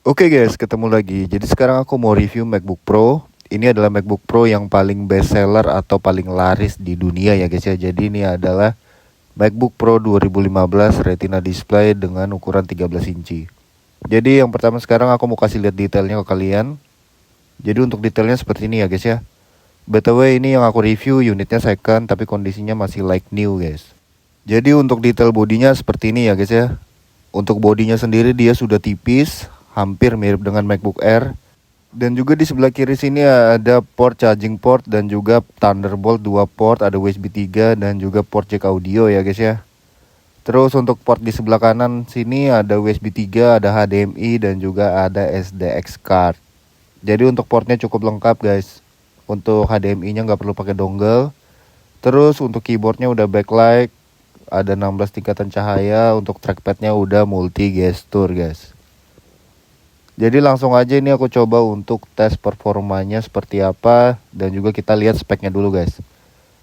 Oke guys, ketemu lagi. Jadi sekarang aku mau review MacBook Pro. Ini adalah MacBook Pro yang paling best seller atau paling laris di dunia ya guys ya. Jadi ini adalah MacBook Pro 2015 Retina display dengan ukuran 13 inci. Jadi yang pertama sekarang aku mau kasih lihat detailnya ke kalian. Jadi untuk detailnya seperti ini ya guys ya. BTW ini yang aku review unitnya second tapi kondisinya masih like new guys. Jadi untuk detail bodinya seperti ini ya guys ya. Untuk bodinya sendiri dia sudah tipis, hampir mirip dengan MacBook Air. Dan juga di sebelah kiri sini ada port charging port dan juga Thunderbolt 2 port, ada USB 3 dan juga port jack audio ya guys ya. Terus untuk port di sebelah kanan sini ada USB 3, ada HDMI dan juga ada SDX card. Jadi untuk portnya cukup lengkap guys. Untuk HDMI-nya nggak perlu pakai dongle. Terus untuk keyboardnya udah backlight, ada 16 tingkatan cahaya, untuk trackpadnya udah multi gesture guys. Jadi langsung aja ini aku coba untuk tes performanya seperti apa dan juga kita lihat speknya dulu guys.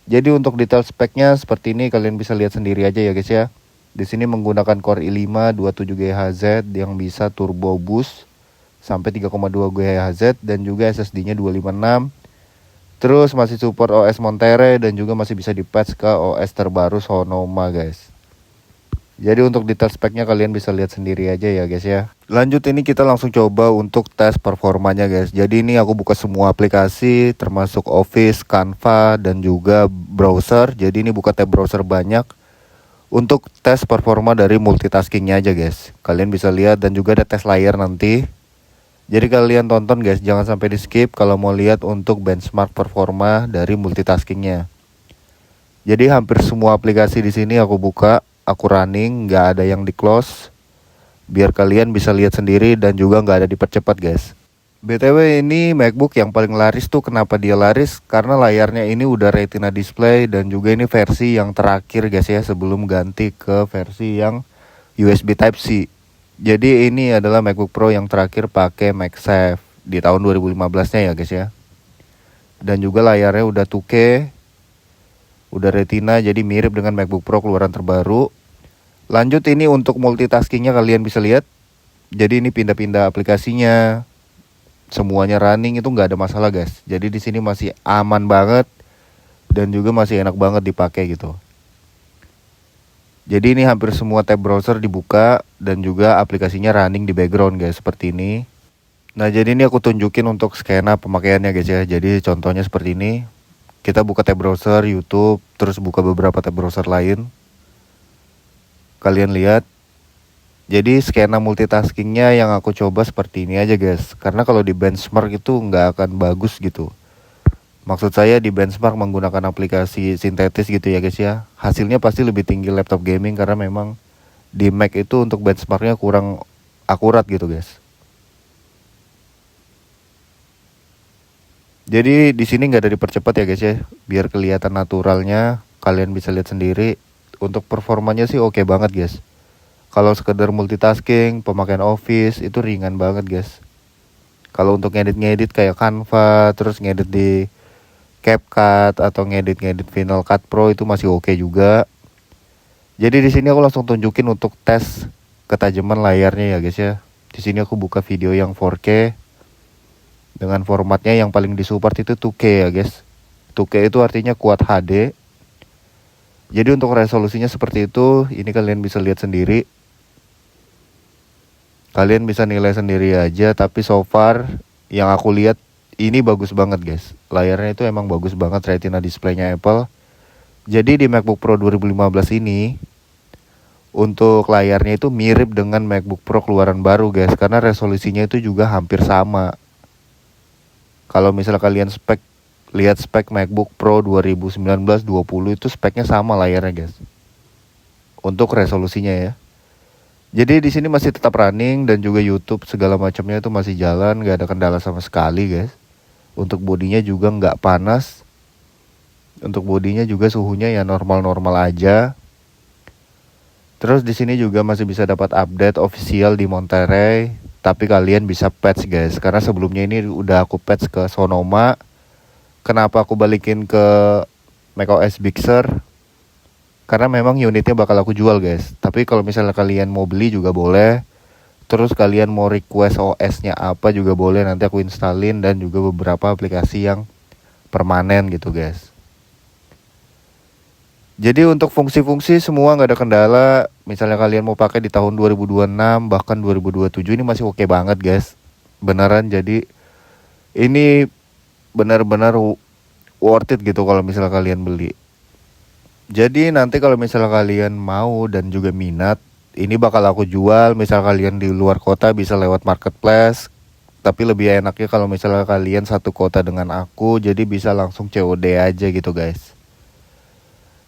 Jadi untuk detail speknya seperti ini, kalian bisa lihat sendiri aja ya guys ya. Di sini menggunakan Core i5 27 GHz yang bisa turbo boost sampai 3,2 GHz dan juga SSD-nya 256. Terus masih support OS Monterey dan juga masih bisa di-patch ke OS terbaru Sonoma guys. Jadi untuk detail speknya kalian bisa lihat sendiri aja ya guys ya. Lanjut ini kita langsung coba untuk tes performanya guys. Jadi ini aku buka semua aplikasi termasuk Office, Canva dan juga browser. Jadi ini buka tab browser banyak untuk tes performa dari multitaskingnya aja guys. Kalian bisa lihat dan juga ada tes layar nanti. Jadi kalian tonton guys, jangan sampai di skip kalau mau lihat untuk benchmark performa dari multitaskingnya. Jadi hampir semua aplikasi di sini aku buka, aku running, nggak ada yang di close, biar kalian bisa lihat sendiri dan juga nggak ada dipercepat guys. BTW ini MacBook yang paling laris tuh kenapa dia laris? Karena layarnya ini udah Retina display dan juga ini versi yang terakhir guys ya, sebelum ganti ke versi yang USB Type-C. Jadi ini adalah MacBook Pro yang terakhir pakai MagSafe di tahun 2015-nya ya guys ya. Dan juga layarnya udah 2K, udah Retina, jadi mirip dengan MacBook Pro keluaran terbaru. Lanjut ini untuk multitaskingnya kalian bisa lihat. Jadi ini pindah-pindah aplikasinya, semuanya running itu nggak ada masalah guys. Jadi di sini masih aman banget dan juga masih enak banget dipakai gitu. Jadi ini hampir semua tab browser dibuka dan juga aplikasinya running di background guys seperti ini. Nah jadi ini aku tunjukin untuk skena pemakaiannya guys ya. Jadi contohnya seperti ini. Kita buka tab browser YouTube, terus buka beberapa tab browser lain. Kalian lihat. Jadi skena multitaskingnya yang aku coba seperti ini aja guys. Karena kalau di benchmark itu nggak akan bagus gitu. Maksud saya di benchmark menggunakan aplikasi sintetis gitu ya guys ya. Hasilnya pasti lebih tinggi laptop gaming karena memang di Mac itu untuk benchmarknya kurang akurat gitu guys. Jadi di sini nggak ada dipercepat ya guys ya, biar kelihatan naturalnya. Kalian bisa lihat sendiri. Untuk performanya sih oke banget guys. Kalau sekedar multitasking, pemakaian Office itu ringan banget guys. Kalau untuk ngedit-ngedit kayak Canva, terus ngedit di CapCut atau ngedit Final Cut Pro itu masih oke juga. Jadi di sini aku langsung tunjukin untuk tes ketajaman layarnya ya guys ya. Di sini aku buka video yang 4K dengan formatnya yang paling disupport itu 2K ya guys. 2K itu artinya kuat HD. Jadi untuk resolusinya seperti itu. Ini kalian bisa lihat sendiri. Kalian bisa nilai sendiri aja. Tapi so far yang aku lihat ini bagus banget guys. Layarnya itu emang bagus banget, Retina displaynya Apple. Jadi di MacBook Pro 2015 ini untuk layarnya itu mirip dengan MacBook Pro keluaran baru guys. Karena resolusinya itu juga hampir sama. Kalau misalnya kalian lihat spek MacBook Pro 2019-20 itu speknya sama layarnya guys. Untuk resolusinya ya. Jadi di sini masih tetap running dan juga YouTube segala macamnya itu masih jalan, nggak ada kendala sama sekali guys. Untuk bodinya juga nggak panas. Untuk bodinya juga suhunya ya normal-normal aja. Terus di sini juga masih bisa dapat update official di Monterey. Tapi kalian bisa patch guys. Karena sebelumnya ini udah aku patch ke Sonoma. Kenapa aku balikin ke macOS Big Sur? Karena memang unitnya bakal aku jual guys. Tapi kalau misalnya kalian mau beli juga boleh. Terus kalian mau request OS-nya apa juga boleh, nanti aku installin, dan juga beberapa aplikasi yang permanen gitu guys. Jadi untuk fungsi-fungsi semua nggak ada kendala. Misalnya kalian mau pakai di tahun 2026 bahkan 2027 ini masih oke banget guys. Beneran, jadi ini benar-benar worth it gitu kalau misalnya kalian beli. Jadi nanti kalau misalnya kalian mau dan juga minat, ini bakal aku jual. Misal kalian di luar kota bisa lewat marketplace. Tapi lebih enaknya kalau misalnya kalian satu kota dengan aku, jadi bisa langsung COD aja gitu guys.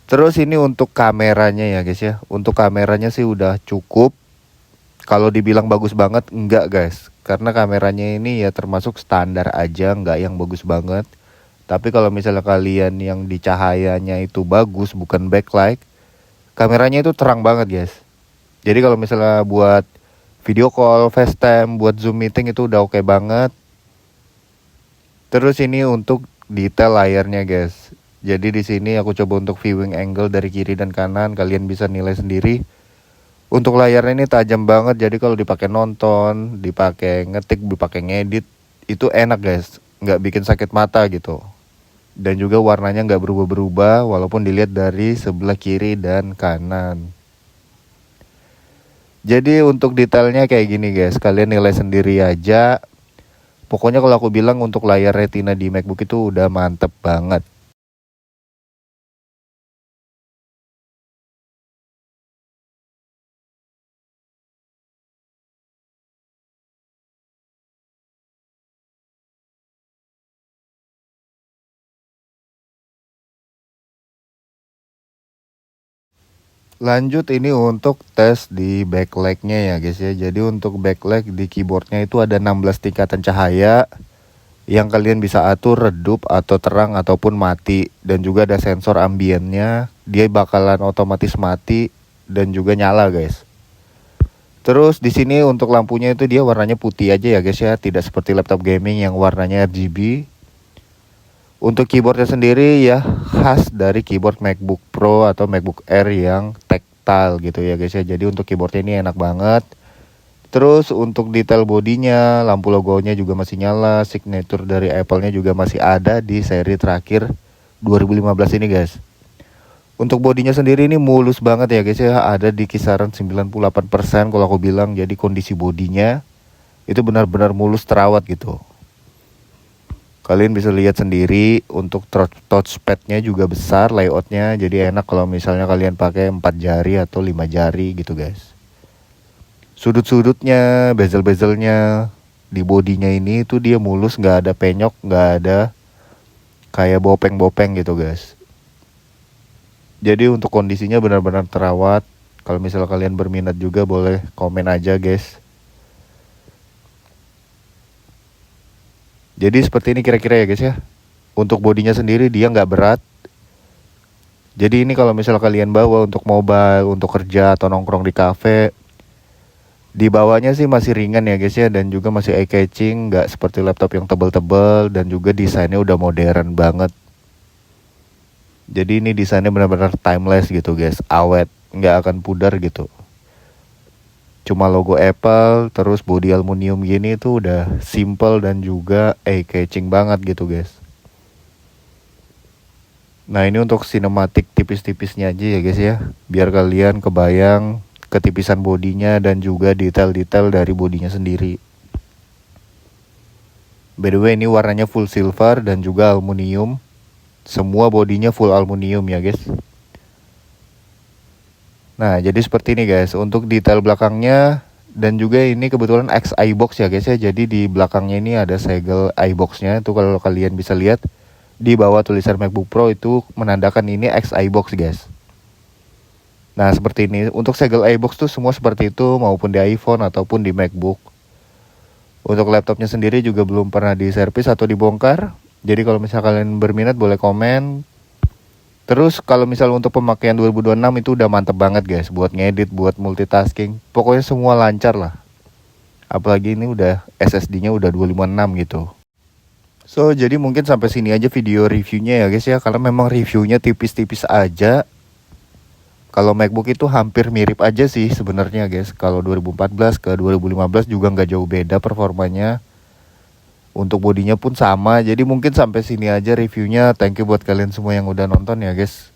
Terus ini untuk kameranya ya guys ya. Untuk kameranya sih udah cukup. Kalau dibilang bagus banget, enggak guys. Karena kameranya ini ya termasuk standar aja, enggak yang bagus banget. Tapi kalau misalnya kalian yang di cahayanya itu bagus, bukan backlight, kameranya itu terang banget guys. Jadi kalau misalnya buat video call, FaceTime, buat Zoom meeting itu udah oke banget. Terus ini untuk detail layarnya guys. Jadi di sini aku coba untuk viewing angle dari kiri dan kanan, kalian bisa nilai sendiri. Untuk layarnya ini tajam banget, jadi kalau dipakai nonton, dipakai ngetik, dipakai ngedit, itu enak guys, nggak bikin sakit mata gitu. Dan juga warnanya nggak berubah-berubah walaupun dilihat dari sebelah kiri dan kanan. Jadi untuk detailnya kayak gini guys, kalian nilai sendiri aja. Pokoknya kalau aku bilang untuk layar retina di MacBook itu udah mantep banget. Lanjut ini untuk tes di backlight-nya ya guys ya. Jadi untuk backlight di keyboardnya itu ada 16 tingkatan cahaya yang kalian bisa atur redup atau terang ataupun mati. Dan juga ada sensor ambiennya, dia bakalan otomatis mati dan juga nyala guys. Terus di sini untuk lampunya itu dia warnanya putih aja ya guys ya, tidak seperti laptop gaming yang warnanya RGB. Untuk keyboardnya sendiri ya khas dari keyboard MacBook Pro atau MacBook Air yang tactile gitu ya guys ya. Jadi untuk keyboardnya ini enak banget. Terus untuk detail bodinya, lampu logonya juga masih nyala. Signature dari Apple-nya juga masih ada di seri terakhir 2015 ini guys. Untuk bodinya sendiri ini mulus banget ya guys ya. Ada di kisaran 98% kalau aku bilang. Jadi kondisi bodinya itu benar-benar mulus, terawat gitu. Kalian bisa lihat sendiri untuk touchpadnya juga besar layoutnya, jadi enak kalau misalnya kalian pakai 4 jari atau 5 jari gitu guys. Sudut-sudutnya, bezel-bezelnya di bodinya ini itu dia mulus, nggak ada penyok, nggak ada kayak bopeng-bopeng gitu guys. Jadi untuk kondisinya benar-benar terawat. Kalau misalnya kalian berminat juga boleh komen aja guys. Jadi seperti ini kira-kira ya guys ya. Untuk bodinya sendiri dia nggak berat. Jadi ini kalau misalnya kalian bawa untuk mobile, untuk kerja atau nongkrong di cafe, di bawahnya sih masih ringan ya guys ya. Dan juga masih eye catching, nggak seperti laptop yang tebal-tebal. Dan juga desainnya udah modern banget. Jadi ini desainnya benar-benar timeless gitu guys, awet, nggak akan pudar gitu. Cuma logo Apple, terus body aluminium gini tuh udah simple dan juga eye-catching banget gitu guys. Nah ini untuk sinematik tipis-tipisnya aja ya guys ya, biar kalian kebayang ketipisan bodinya dan juga detail-detail dari bodinya sendiri. By the way ini warnanya full silver dan juga aluminium. Semua bodinya full aluminium ya guys. Nah jadi seperti ini guys untuk detail belakangnya. Dan juga ini kebetulan X iBox ya guys ya. Jadi di belakangnya ini ada segel iBox-nya. Itu kalau kalian bisa lihat di bawah tulisan MacBook Pro itu menandakan ini X iBox guys. Nah seperti ini. Untuk segel iBox tuh semua seperti itu, maupun di iPhone ataupun di MacBook. Untuk laptopnya sendiri juga belum pernah diservis atau dibongkar. Jadi kalau misalnya kalian berminat boleh komen. Terus kalau misalnya untuk pemakaian 2026 itu udah mantep banget guys. Buat ngedit, buat multitasking. Pokoknya semua lancar lah. Apalagi ini udah SSD-nya udah 256 gitu. So jadi mungkin sampai sini aja video reviewnya ya guys ya. Karena memang reviewnya tipis-tipis aja. Kalau MacBook itu hampir mirip aja sih sebenarnya guys. Kalau 2014 ke 2015 juga nggak jauh beda performanya. Untuk bodinya pun sama. Jadi mungkin sampai sini aja reviewnya. Thank you buat kalian semua yang udah nonton ya guys.